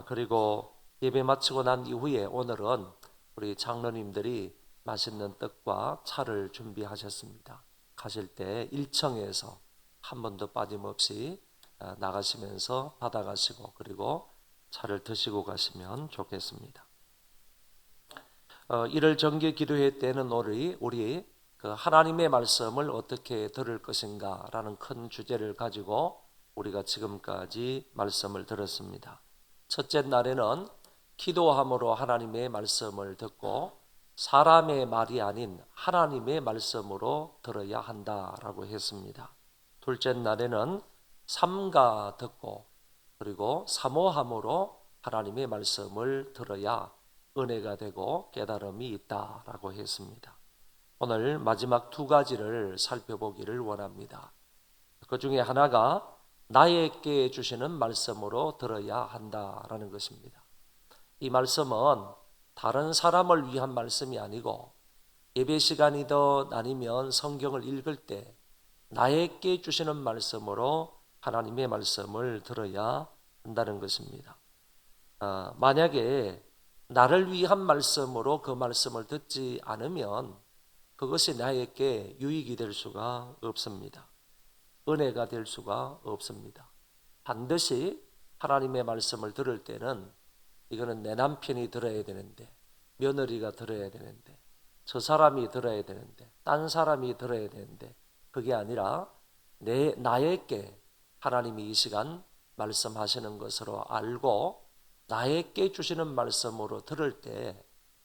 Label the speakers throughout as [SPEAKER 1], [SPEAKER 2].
[SPEAKER 1] 그리고 예배 마치고 난 이후에 오늘은 우리 장로님들이 맛있는 떡과 차를 준비하셨습니다. 가실 때 1층에서 한 번도 빠짐없이 나가시면서 받아가시고 그리고 차를 드시고 가시면 좋겠습니다. 1월 정기 기도회 때는 우리 그 하나님의 말씀을 어떻게 들을 것인가 라는 큰 주제를 가지고 우리가 지금까지 말씀을 들었습니다. 첫째 날에는 기도함으로 하나님의 말씀을 듣고 사람의 말이 아닌 하나님의 말씀으로 들어야 한다라고 했습니다. 둘째 날에는 삼가 듣고 그리고 사모함으로 하나님의 말씀을 들어야 은혜가 되고 깨달음이 있다라고 했습니다. 오늘 마지막 두 가지를 살펴보기를 원합니다. 그 중에 하나가 나에게 주시는 말씀으로 들어야 한다라는 것입니다. 이 말씀은 다른 사람을 위한 말씀이 아니고 예배 시간이든 아니면 성경을 읽을 때 나에게 주시는 말씀으로 하나님의 말씀을 들어야 한다는 것입니다. 만약에 나를 위한 말씀으로 그 말씀을 듣지 않으면 그것이 나에게 유익이 될 수가 없습니다. 은혜가 될 수가 없습니다. 반드시 하나님의 말씀을 들을 때는 이거는 내 남편이 들어야 되는데, 며느리가 들어야 되는데, 저 사람이 들어야 되는데, 딴 사람이 들어야 되는데, 그게 아니라 나에게 하나님이 이 시간 말씀하시는 것으로 알고 나에게 주시는 말씀으로 들을 때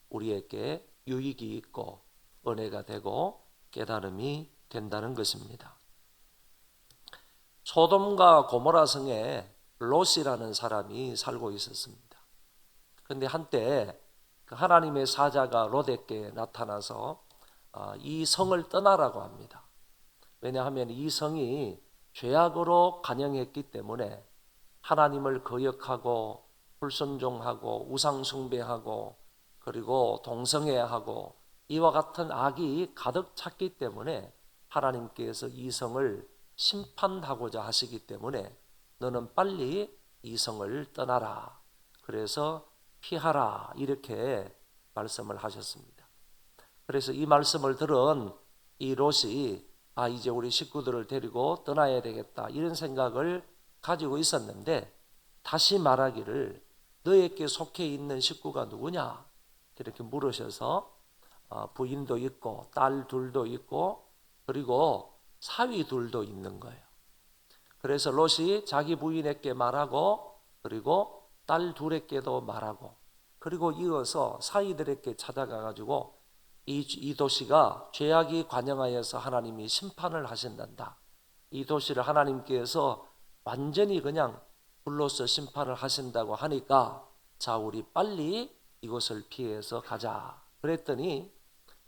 [SPEAKER 1] 우리에게 유익이 있고 은혜가 되고 깨달음이 된다는 것입니다. 소돔과 고모라 성에 롯이라는 사람이 살고 있었습니다. 그런데 한때 그 하나님의 사자가 롯에게 나타나서 이 성을 떠나라고 합니다. 왜냐하면 이 성이 죄악으로 간영했기 때문에 하나님을 거역하고 불순종하고 우상숭배하고 그리고 동성애하고 이와 같은 악이 가득 찼기 때문에 하나님께서 이 성을 심판하고자 하시기 때문에 너는 빨리 이 성을 떠나라. 그래서 피하라. 이렇게 말씀을 하셨습니다. 그래서 이 말씀을 들은 이 롯이 이제 우리 식구들을 데리고 떠나야 되겠다. 이런 생각을 가지고 있었는데 다시 말하기를 너에게 속해 있는 식구가 누구냐? 이렇게 물으셔서 부인도 있고 딸 둘도 있고 그리고 사위 둘도 있는 거예요. 그래서 롯이 자기 부인에게 말하고 그리고 딸 둘에게도 말하고 그리고 이어서 사위들에게 찾아가 가지고 이 도시가 죄악이 관영하여서 하나님이 심판을 하신단다. 이 도시를 하나님께서 완전히 그냥 불로서 심판을 하신다고 하니까 자 우리 빨리 이곳을 피해서 가자. 그랬더니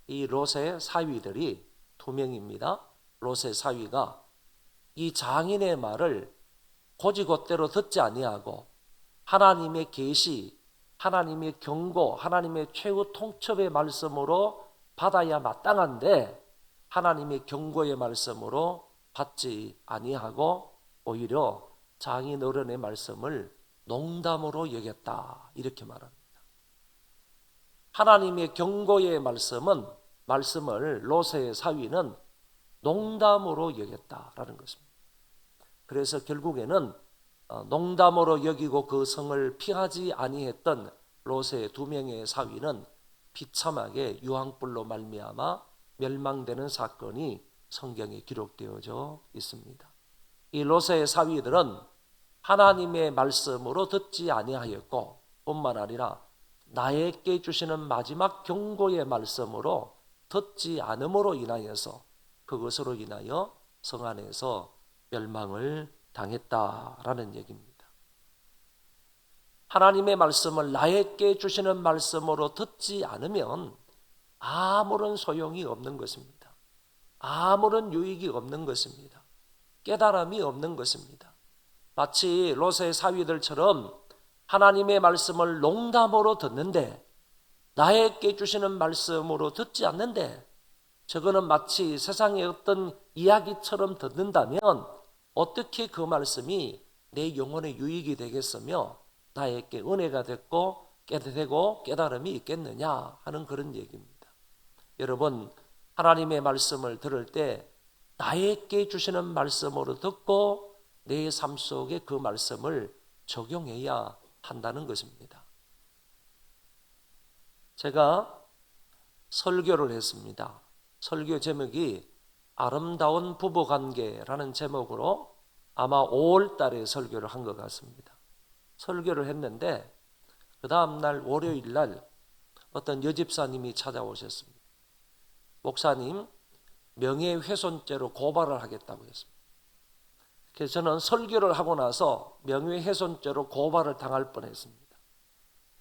[SPEAKER 1] 이 롯의 사위들이 두 명입니다. 롯의 사위가 이 장인의 말을 곧이곧대로 듣지 아니하고 하나님의 계시, 하나님의 경고, 하나님의 최후 통첩의 말씀으로 받아야 마땅한데 하나님의 경고의 말씀으로 받지 아니하고 오히려 장인 어른의 말씀을 농담으로 여겼다. 이렇게 말합니다. 하나님의 경고의 말씀을 롯의 사위는 농담으로 여겼다라는 것입니다. 그래서 결국에는 농담으로 여기고 그 성을 피하지 아니했던 롯의 두 명의 사위는 비참하게 유황불로 말미암아 멸망되는 사건이 성경에 기록되어져 있습니다. 이 롯의 사위들은 하나님의 말씀으로 듣지 아니하였고 뿐만 아니라 나에게 주시는 마지막 경고의 말씀으로 듣지 않음으로 인하여서 그것으로 인하여 성 안에서 멸망을 당했다라는 얘기입니다. 하나님의 말씀을 나에게 주시는 말씀으로 듣지 않으면 아무런 소용이 없는 것입니다. 아무런 유익이 없는 것입니다. 깨달음이 없는 것입니다. 마치 롯의 사위들처럼 하나님의 말씀을 농담으로 듣는데 나에게 주시는 말씀으로 듣지 않는데 저거는 마치 세상의 어떤 이야기처럼 듣는다면 어떻게 그 말씀이 내 영혼의 유익이 되겠으며 나에게 은혜가 됐고 되고 깨달음이 있겠느냐 하는 그런 얘기입니다. 여러분, 하나님의 말씀을 들을 때 나에게 주시는 말씀으로 듣고 내 삶 속에 그 말씀을 적용해야 한다는 것입니다. 제가 설교를 했습니다. 설교 제목이 아름다운 부부관계라는 제목으로 아마 5월 달에 설교를 한 것 같습니다. 설교를 했는데 그 다음날 월요일 날 어떤 여집사님이 찾아오셨습니다. 목사님, 명예훼손죄로 고발을 하겠다고 했습니다. 그래서 저는 설교를 하고 나서 명예훼손죄로 고발을 당할 뻔했습니다.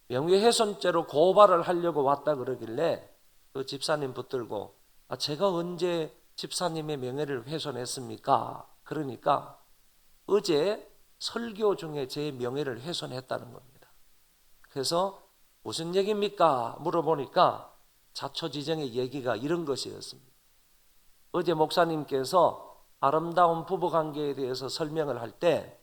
[SPEAKER 1] 명예훼손죄로 고발을 하려고 왔다 그러길래 그 집사님 붙들고 제가 언제 집사님의 명예를 훼손했습니까? 그러니까 어제 설교 중에 제 명예를 훼손했다는 겁니다. 그래서 무슨 얘기입니까? 물어보니까 자초지정의 얘기가 이런 것이었습니다. 어제 목사님께서 아름다운 부부관계에 대해서 설명을 할 때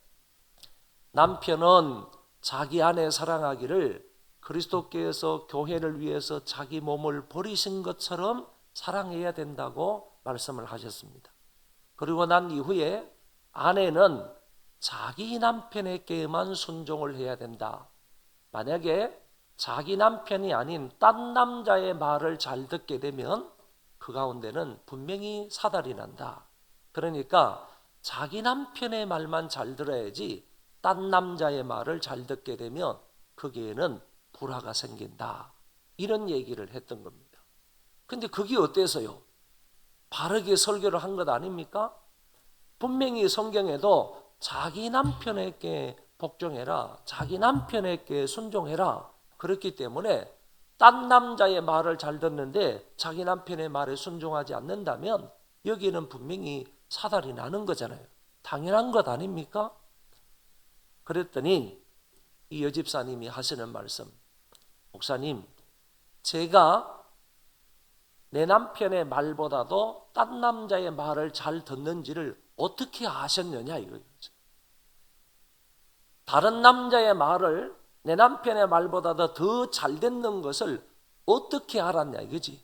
[SPEAKER 1] 남편은 자기 아내 사랑하기를 그리스도께서 교회를 위해서 자기 몸을 버리신 것처럼 사랑해야 된다고 말씀을 하셨습니다. 그리고 난 이후에 아내는 자기 남편에게만 순종을 해야 된다. 만약에 자기 남편이 아닌 딴 남자의 말을 잘 듣게 되면 그 가운데는 분명히 사달이 난다. 그러니까 자기 남편의 말만 잘 들어야지 딴 남자의 말을 잘 듣게 되면 거기에는 불화가 생긴다. 이런 얘기를 했던 겁니다. 근데 그게 어때서요? 바르게 설교를 한 것 아닙니까? 분명히 성경에도 자기 남편에게 복종해라, 자기 남편에게 순종해라. 그렇기 때문에 딴 남자의 말을 잘 듣는데 자기 남편의 말에 순종하지 않는다면 여기는 분명히 사달이 나는 거잖아요. 당연한 것 아닙니까? 그랬더니 이 여집사님이 하시는 말씀, 목사님, 제가 내 남편의 말보다도 딴 남자의 말을 잘 듣는지를 어떻게 아셨느냐 이거예요. 다른 남자의 말을 내 남편의 말보다도 더 잘 듣는 것을 어떻게 알았냐 이거지.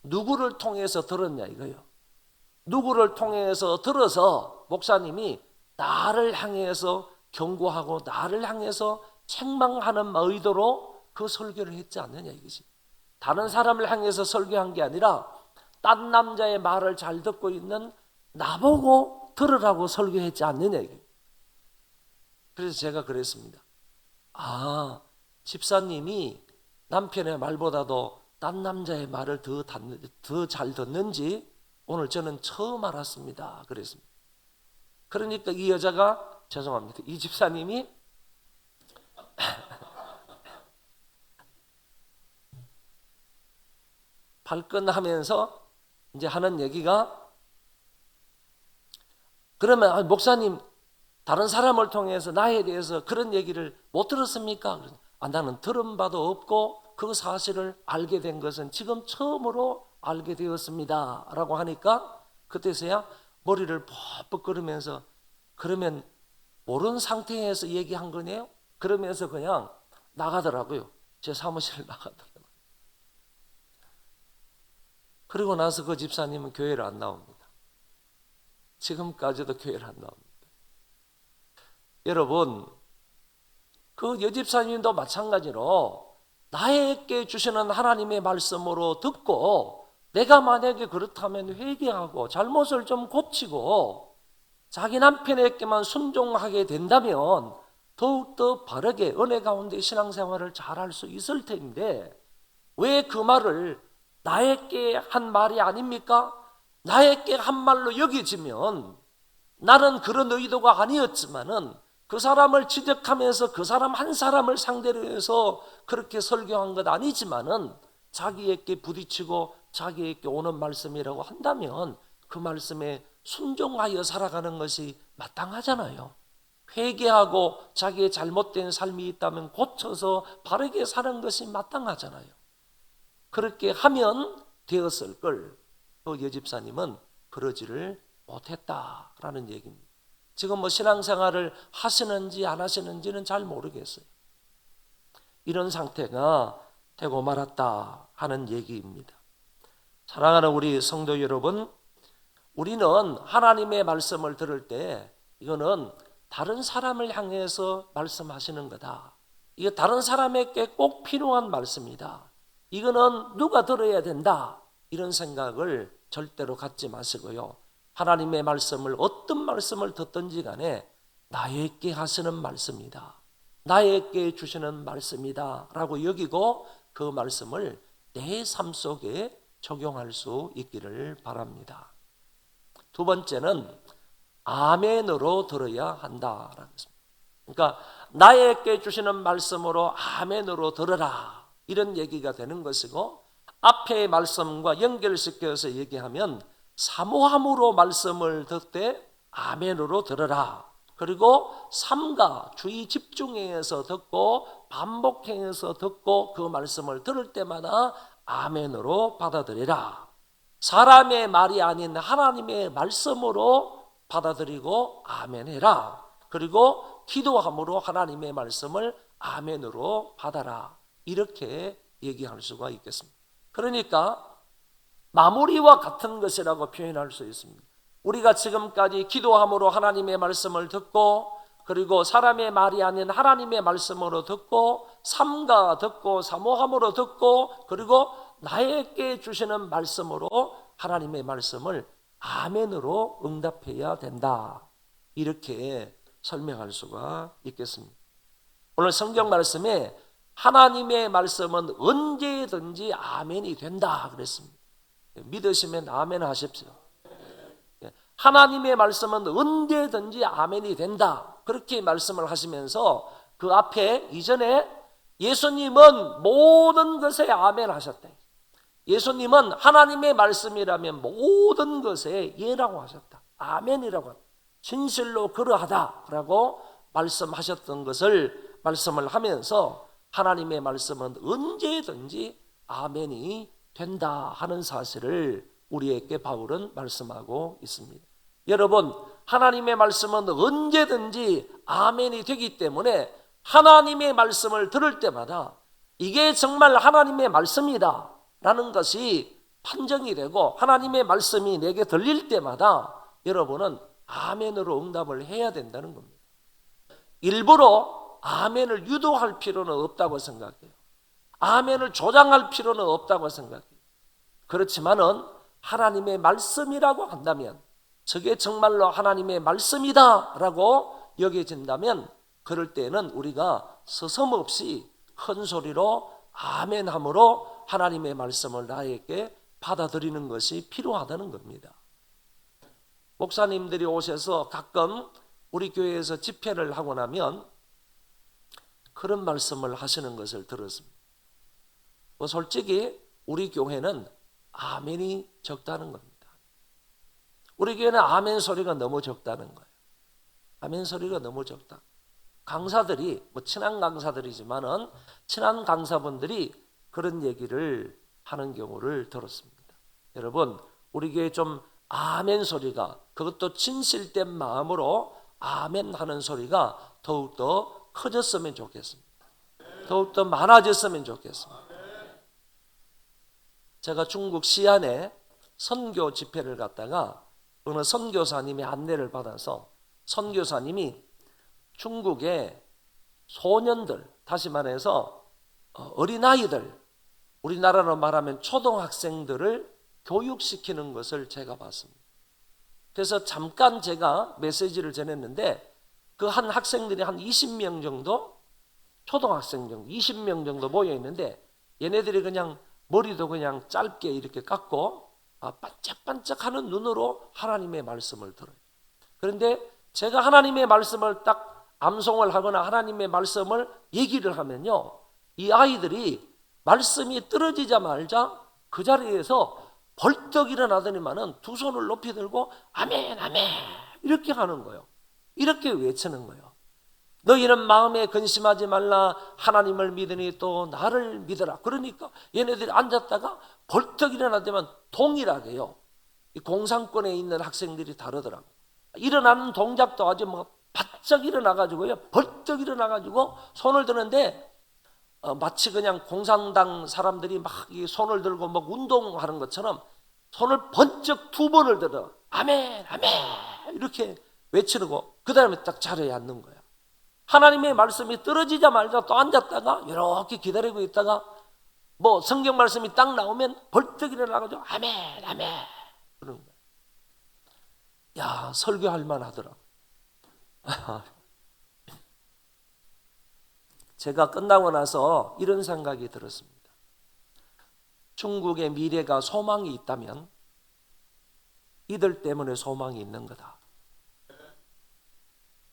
[SPEAKER 1] 누구를 통해서 들었냐 이거예요. 누구를 통해서 들어서 목사님이 나를 향해서 경고하고 나를 향해서 책망하는 의도로 그 설교를 했지 않느냐 이거지. 다른 사람을 향해서 설교한 게 아니라 딴 남자의 말을 잘 듣고 있는 나보고 들으라고 설교했지 않느냐 이거예요. 그래서 제가 그랬습니다. 집사님이 남편의 말보다도 딴 남자의 말을 더 잘 듣는지 오늘 저는 처음 알았습니다. 그랬습니다. 그러니까 이 여자가, 죄송합니다, 이 집사님이 발끈하면서 이제 하는 얘기가, 그러면 목사님 다른 사람을 통해서 나에 대해서 그런 얘기를 못 들었습니까? 나는 들은 바도 없고 그 사실을 알게 된 것은 지금 처음으로 알게 되었습니다 라고 하니까 그때서야 머리를 퍽퍽 끓으면서, 그러면 모르는 상태에서 얘기한 거네요? 그러면서 그냥 나가더라고요. 제 사무실을 나가더라고요. 그리고 나서 그 집사님은 교회를 안 나옵니다. 지금까지도 교회를 안 나옵니다. 여러분, 그 여집사님도 마찬가지로 나에게 주시는 하나님의 말씀으로 듣고 내가 만약에 그렇다면 회개하고 잘못을 좀 고치고 자기 남편에게만 순종하게 된다면 더욱더 바르게 은혜 가운데 신앙생활을 잘할 수 있을 텐데 왜 그 말을 나에게 한 말이 아닙니까? 나에게 한 말로 여겨지면 나는 그런 의도가 아니었지만은 그 사람을 지적하면서 그 사람 한 사람을 상대로 해서 그렇게 설교한 것 아니지만은 자기에게 부딪히고 자기에게 오는 말씀이라고 한다면 그 말씀에 순종하여 살아가는 것이 마땅하잖아요. 회개하고 자기의 잘못된 삶이 있다면 고쳐서 바르게 사는 것이 마땅하잖아요. 그렇게 하면 되었을 걸 그 여집사님은 그러지를 못했다라는 얘기입니다. 지금 뭐 신앙생활을 하시는지 안 하시는지는 잘 모르겠어요. 이런 상태가 되고 말았다 하는 얘기입니다. 사랑하는 우리 성도 여러분, 우리는 하나님의 말씀을 들을 때 이거는 다른 사람을 향해서 말씀하시는 거다. 이게 다른 사람에게 꼭 필요한 말씀이다. 이거는 누가 들어야 된다. 이런 생각을 절대로 갖지 마시고요. 하나님의 말씀을 어떤 말씀을 듣든지 간에 나에게 하시는 말씀이다. 나에게 주시는 말씀이다 라고 여기고 그 말씀을 내 삶 속에 적용할 수 있기를 바랍니다. 두 번째는 아멘으로 들어야 한다라는 것입니다. 그러니까 나에게 주시는 말씀으로 아멘으로 들어라 이런 얘기가 되는 것이고, 앞의 말씀과 연결시켜서 얘기하면 사모함으로 말씀을 듣되 아멘으로 들어라. 그리고 삼가 주의 집중해서 듣고 반복해서 듣고 그 말씀을 들을 때마다 아멘으로 받아들이라. 사람의 말이 아닌 하나님의 말씀으로 받아들이고 아멘해라. 그리고 기도함으로 하나님의 말씀을 아멘으로 받아라. 이렇게 얘기할 수가 있겠습니다. 그러니까 마무리와 같은 것이라고 표현할 수 있습니다. 우리가 지금까지 기도함으로 하나님의 말씀을 듣고, 그리고 사람의 말이 아닌 하나님의 말씀으로 듣고, 삼가 듣고 사모함으로 듣고, 그리고 나에게 주시는 말씀으로 하나님의 말씀을 아멘으로 응답해야 된다. 이렇게 설명할 수가 있겠습니다. 오늘 성경 말씀에 하나님의 말씀은 언제든지 아멘이 된다 그랬습니다. 믿으시면 아멘 하십시오. 하나님의 말씀은 언제든지 아멘이 된다. 그렇게 말씀을 하시면서 그 앞에 이전에 예수님은 모든 것에 아멘 하셨다. 예수님은 하나님의 말씀이라면 모든 것에 예라고 하셨다. 아멘이라고 하셨다. 진실로 그러하다라고 말씀하셨던 것을 말씀을 하면서 하나님의 말씀은 언제든지 아멘이 된다 하는 사실을 우리에게 바울은 말씀하고 있습니다. 여러분, 하나님의 말씀은 언제든지 아멘이 되기 때문에 하나님의 말씀을 들을 때마다 이게 정말 하나님의 말씀이다 라는 것이 판정이 되고, 하나님의 말씀이 내게 들릴 때마다 여러분은 아멘으로 응답을 해야 된다는 겁니다. 일부러 아멘을 유도할 필요는 없다고 생각해요. 아멘을 조장할 필요는 없다고 생각해요. 그렇지만은 하나님의 말씀이라고 한다면, 저게 정말로 하나님의 말씀이다라고 여겨진다면, 그럴 때는 우리가 서슴없이 큰 소리로 아멘함으로 하나님의 말씀을 나에게 받아들이는 것이 필요하다는 겁니다. 목사님들이 오셔서 가끔 우리 교회에서 집회를 하고 나면 그런 말씀을 하시는 것을 들었습니다. 솔직히 우리 교회는 아멘이 적다는 겁니다. 우리 교회는 아멘 소리가 너무 적다는 거예요. 아멘 소리가 너무 적다. 강사들이, 친한 강사들이지만은 친한 강사분들이 그런 얘기를 하는 경우를 들었습니다. 여러분, 우리 교회 좀 아멘 소리가, 그것도 진실된 마음으로 아멘 하는 소리가 더욱더 커졌으면 좋겠습니다. 더욱더 많아졌으면 좋겠습니다. 제가 중국 시안에 선교 집회를 갔다가 어느 선교사님의 안내를 받아서, 선교사님이 중국의 소년들, 다시 말해서 어린아이들, 우리나라로 말하면 초등학생들을 교육시키는 것을 제가 봤습니다. 그래서 잠깐 제가 메시지를 전했는데, 그 한 학생들이 한 20명 정도, 초등학생 정도 20명 정도 모여 있는데, 얘네들이 그냥 머리도 그냥 짧게 이렇게 깎고 반짝반짝하는 눈으로 하나님의 말씀을 들어요. 그런데 제가 하나님의 말씀을 딱 암송을 하거나 하나님의 말씀을 얘기를 하면요, 이 아이들이 말씀이 떨어지자마자 그 자리에서 벌떡 일어나더니만은 두 손을 높이 들고 아멘 아멘 이렇게 하는 거예요. 이렇게 외치는 거예요. 너희는 마음에 근심하지 말라. 하나님을 믿으니 또 나를 믿어라. 그러니까 얘네들이 앉았다가 벌떡 일어나더만 동일하게요. 이 공산권에 있는 학생들이 다르더라고요. 일어나는 동작도 아주 바짝 일어나가지고요. 벌떡 일어나가지고 손을 드는데, 마치 그냥 공산당 사람들이 막 이 손을 들고 막 운동하는 것처럼 손을 번쩍 2번을 들어 아멘 아멘 이렇게 외치고 그 다음에 딱 자리에 앉는 거야. 하나님의 말씀이 떨어지자마자 또 앉았다가 이렇게 기다리고 있다가 뭐 성경 말씀이 딱 나오면 벌떡 일어나가지고 아멘 아멘 그러는 거야. 야, 설교할 만하더라. 제가 끝나고 나서 이런 생각이 들었습니다. 중국의 미래가 소망이 있다면 이들 때문에 소망이 있는 거다.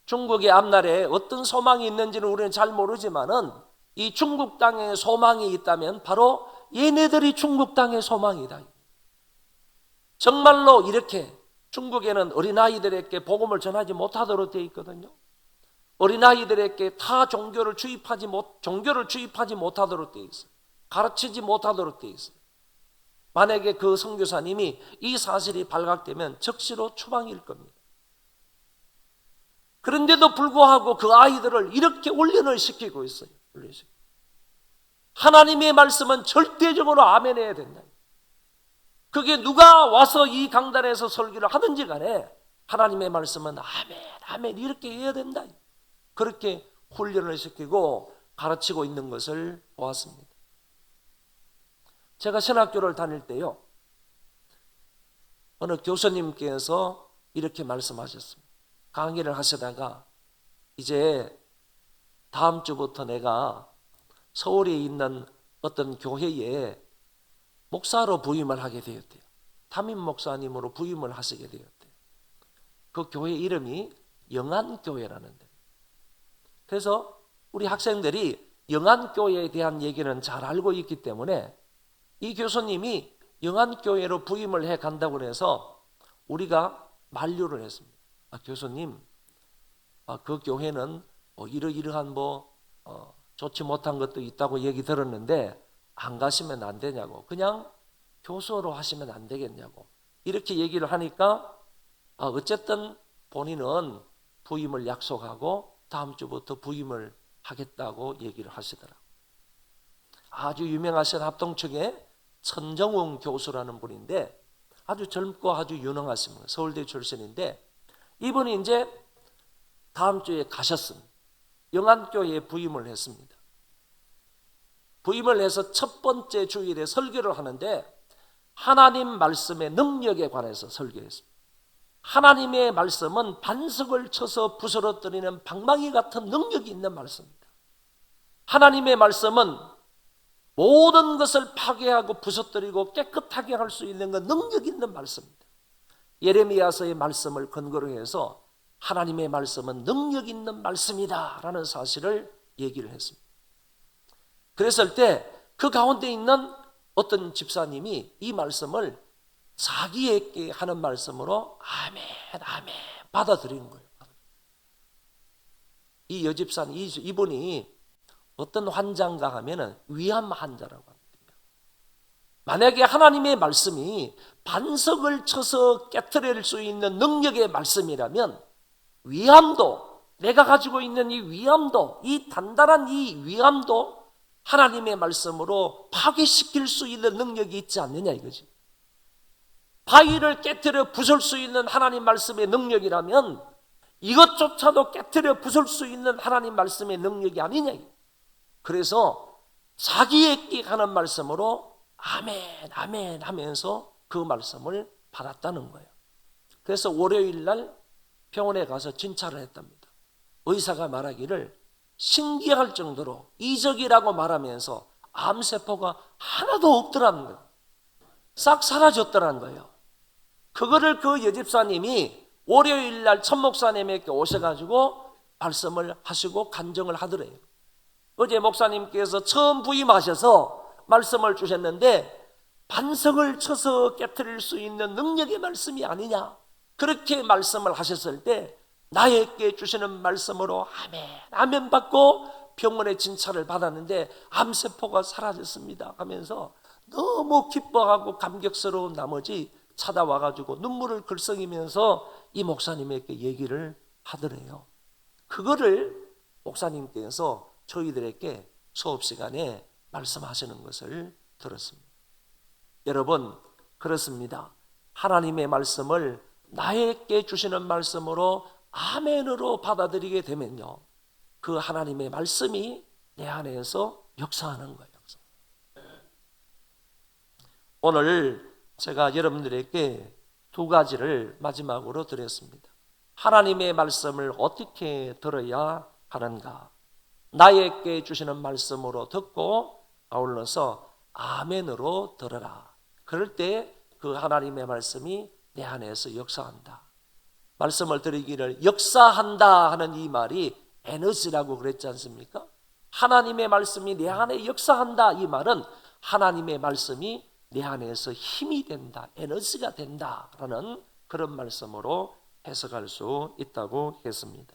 [SPEAKER 1] 중국의 앞날에 어떤 소망이 있는지는 우리는 잘 모르지만은 이 중국 땅에 소망이 있다면 바로 얘네들이 중국 땅의 소망이다. 정말로 이렇게 중국에는 어린아이들에게 복음을 전하지 못하도록 되어 있거든요. 어린아이들에게 타 종교를 주입하지 못하도록 되어 있어요. 가르치지 못하도록 되어 있어요. 만약에 그 선교사님이 이 사실이 발각되면 즉시로 추방일 겁니다. 그런데도 불구하고 그 아이들을 이렇게 훈련을 시키고 있어요. 하나님의 말씀은 절대적으로 아멘해야 된다. 그게 누가 와서 이 강단에서 설교를 하든지 간에 하나님의 말씀은 아멘, 아멘 이렇게 해야 된다. 그렇게 훈련을 시키고 가르치고 있는 것을 보았습니다. 제가 신학교를 다닐 때요, 어느 교수님께서 이렇게 말씀하셨습니다. 강의를 하시다가 이제 다음 주부터 내가 서울에 있는 어떤 교회에 목사로 부임을 하게 되었대요. 담임 목사님으로 부임을 하시게 되었대요. 그 교회 이름이 영안교회라는 데예요. 그래서 우리 학생들이 영안교회에 대한 얘기는 잘 알고 있기 때문에 이 교수님이 영안교회로 부임을 해 간다고 해서 우리가 만류를 했습니다. 교수님, 그 교회는 이러이러한 좋지 못한 것도 있다고 얘기 들었는데 안 가시면 안 되냐고, 그냥 교수로 하시면 안 되겠냐고 이렇게 얘기를 하니까 어쨌든 본인은 부임을 약속하고 다음 주부터 부임을 하겠다고 얘기를 하시더라고요. 아주 유명하신 합동측의 천정웅 교수라는 분인데 아주 젊고 아주 유능하십니다. 서울대 출신인데 이분이 이제 다음 주에 가셨습니다. 영안교회에 부임을 했습니다. 부임을 해서 첫 번째 주일에 설교를 하는데 하나님 말씀의 능력에 관해서 설교했습니다. 하나님의 말씀은 반석을 쳐서 부스러뜨리는 방망이 같은 능력이 있는 말씀입니다. 하나님의 말씀은 모든 것을 파괴하고 부서뜨리고 깨끗하게 할 수 있는 건 능력 있는 말씀입니다. 예레미야서의 말씀을 근거로 해서 하나님의 말씀은 능력 있는 말씀이다 라는 사실을 얘기를 했습니다. 그랬을 때 그 가운데 있는 어떤 집사님이 이 말씀을 자기에게 하는 말씀으로 아멘 아멘 받아들이는 거예요. 이 여집사님, 이분이 어떤 환자인가 하면은 위암 환자라고 합니다. 만약에 하나님의 말씀이 반석을 쳐서 깨트릴 수 있는 능력의 말씀이라면 위암도, 내가 가지고 있는 이 위암도, 이 단단한 이 위암도 하나님의 말씀으로 파괴시킬 수 있는 능력이 있지 않느냐 이거지. 바위를 깨트려 부술 수 있는 하나님 말씀의 능력이라면 이것조차도 깨트려 부술 수 있는 하나님 말씀의 능력이 아니냐. 그래서 자기에게 하는 말씀으로 아멘 아멘 하면서 그 말씀을 받았다는 거예요. 그래서 월요일 날 병원에 가서 진찰을 했답니다. 의사가 말하기를 신기할 정도로 이적이라고 말하면서 암세포가 하나도 없더라는 거예요. 싹 사라졌더라는 거예요. 그거를 그 여집사님이 월요일 날 천목사님에게 오셔가지고 말씀을 하시고 간증을 하더래요. 어제 목사님께서 처음 부임하셔서 말씀을 주셨는데 반석을 쳐서 깨트릴 수 있는 능력의 말씀이 아니냐, 그렇게 말씀을 하셨을 때 나에게 주시는 말씀으로 아멘 아멘 받고 병원에 진찰을 받았는데 암세포가 사라졌습니다 하면서 너무 기뻐하고 감격스러운 나머지 찾아와가지고 눈물을 글썽이면서 이 목사님에게 얘기를 하더래요. 그거를 목사님께서 저희들에게 수업 시간에 말씀하시는 것을 들었습니다. 여러분, 그렇습니다. 하나님의 말씀을 나에게 주시는 말씀으로 아멘으로 받아들이게 되면요, 그 하나님의 말씀이 내 안에서 역사하는 거예요. 오늘 제가 여러분들에게 두 가지를 마지막으로 드렸습니다. 하나님의 말씀을 어떻게 들어야 하는가? 나에게 주시는 말씀으로 듣고 아울러서 아멘으로 들어라. 그럴 때 그 하나님의 말씀이 내 안에서 역사한다. 말씀을 드리기를 역사한다 하는 이 말이 에너지라고 그랬지 않습니까? 하나님의 말씀이 내 안에 역사한다, 이 말은 하나님의 말씀이 내 안에서 힘이 된다, 에너지가 된다라는 그런 말씀으로 해석할 수 있다고 했습니다.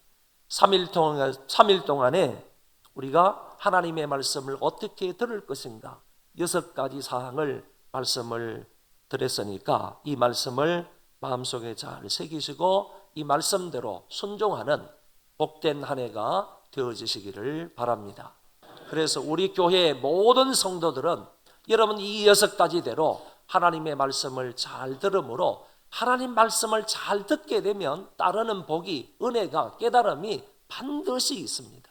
[SPEAKER 1] 3일 동안에 우리가 하나님의 말씀을 어떻게 들을 것인가 6가지 사항을 말씀을 드렸으니까 이 말씀을 마음속에 잘 새기시고 이 말씀대로 순종하는 복된 한 해가 되어지시기를 바랍니다. 그래서 우리 교회의 모든 성도들은 여러분 이 6가지대로 하나님의 말씀을 잘 들음으로 하나님 말씀을 잘 듣게 되면 따르는 복이, 은혜가, 깨달음이 반드시 있습니다.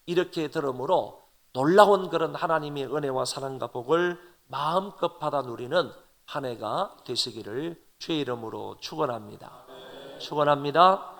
[SPEAKER 1] 이렇게 들음으로 놀라운 그런 하나님의 은혜와 사랑과 복을 마음껏 받아 누리는 한 해가 되시기를 주의 이름으로 축원합니다. 축원합니다.